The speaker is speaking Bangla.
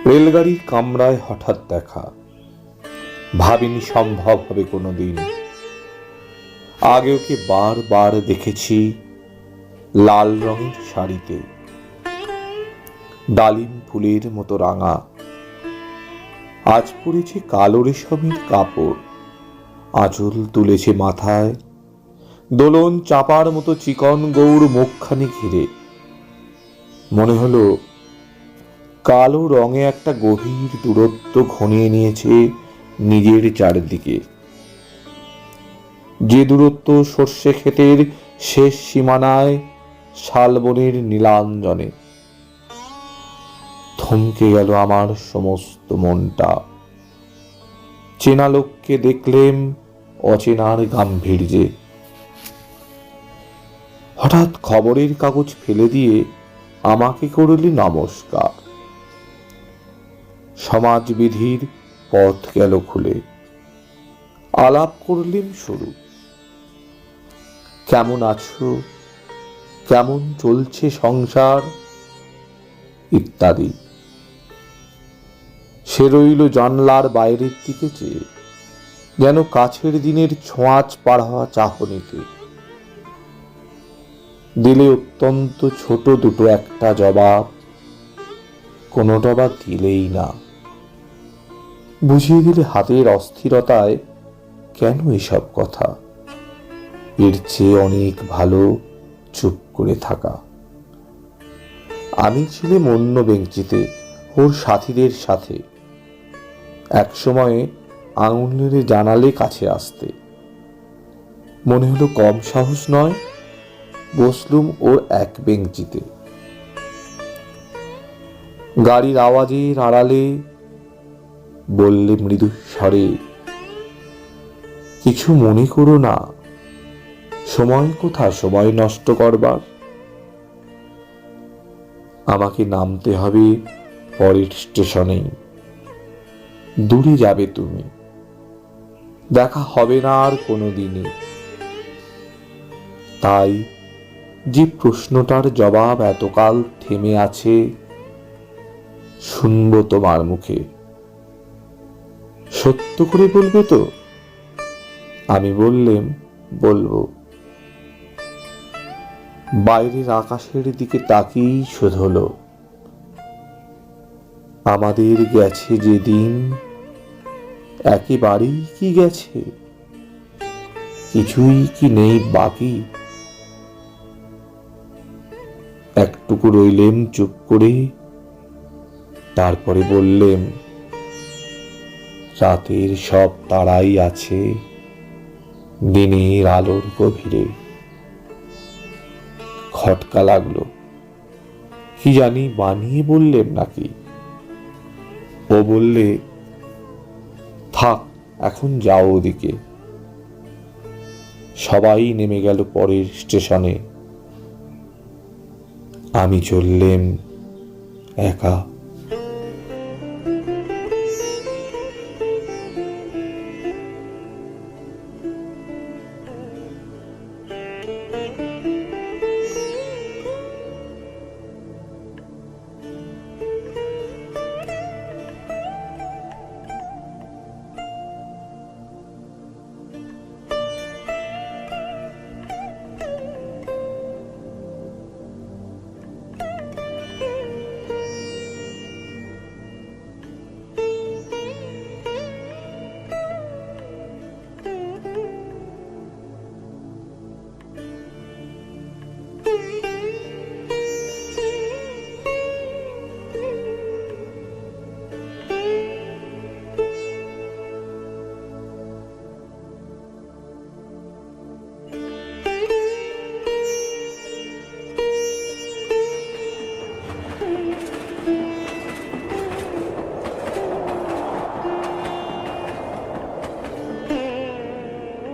রেলগাড়ির কামরায় হঠাৎ দেখা, ভাবিনি সম্ভব হবে কোনোদিন। আগে ওকে বারবার দেখেছি লাল রঙের শাড়িতে, ডালিম ফুলের মতো রাঙা। আজ পরেছে কালো রেশমের কাপড়, আঁচল তুলেছে মাথায়, দোলন চাপার মতো চিকন গৌর মুখখানি ঘিরে। মনে হলো কালো রঙে একটা গভীর দূরত্ব ঘনিয়ে নিয়েছে নিজের চারদিকে, যে দূরত্ব সর্ষে ক্ষেতের শেষ সীমানায় শালবনের নীলাঞ্জনে। থমকে গেল আমার সমস্ত মনটা। চেনা লোককে দেখলেম অচেনার গাম্ভীর্যে। হঠাৎ খবরের কাগজ ফেলে দিয়ে আমাকে করলি নমস্কার। সমাজবিধির পথ গেল খুলে, আলাপ করলিম শুরু। কেমন আছো, কেমন চলছে সংসার, ইত্যাদি। সে রইল জানলার বাইরের দিকে চেয়ে, যেন কাছের দিনের ছোঁয়াচ পার হওয়া চাহনিতে। দিলে অত্যন্ত ছোট দুটো একটা জবাব, কোনোটা বা দিলেই না। বুঝিয়ে দিলে হাতের অস্থিরতায় কেন এসব কথা, এর চেয়ে অনেক ভালো চুপ করে থাকা। আমি ছিলাম অন্য বেঞ্চিতে ওর সাথীদের সাথে। এক সময়ে আঙুল নেড়ে জানালে কাছে আসতে। মনে হলো কম সাহস নয়, বসলুম ওর এক বেঞ্চিতে। গাড়ির আওয়াজের আড়ালে বললে মৃদু স্বরে, কিছু মনে করো না, সময় কোথা সময় নষ্ট করবার। আমাকে নামতে হবে পরের স্টেশনেই। দূরে যাবে তুমি, দেখা হবে না আর কোনোদিনই। তাই যে প্রশ্নটার জবাব এতকাল থেমে আছে, শুনবো তোমার মুখে। সত্য করে বলবে তো? আমি বললেম, বলবো। বাইরের আকাশের দিকে তাকিয়েই শোধল, আমাদের গেছে যেদিন একেবারেই কি গেছে, কিছুই কি নেই বাকি। একটুকু রইলেম চুপ করে, তারপরে বললেম, রাতের সব তারাই আছে দিনের আলোর গভীরে। খটকা লাগলো, কি জানি বানিয়ে বললেম নাকি। ও বললে, থাক এখন যাও ওদিকে। সবাই নেমে গেল পরের স্টেশনে, আমি চললেম একা।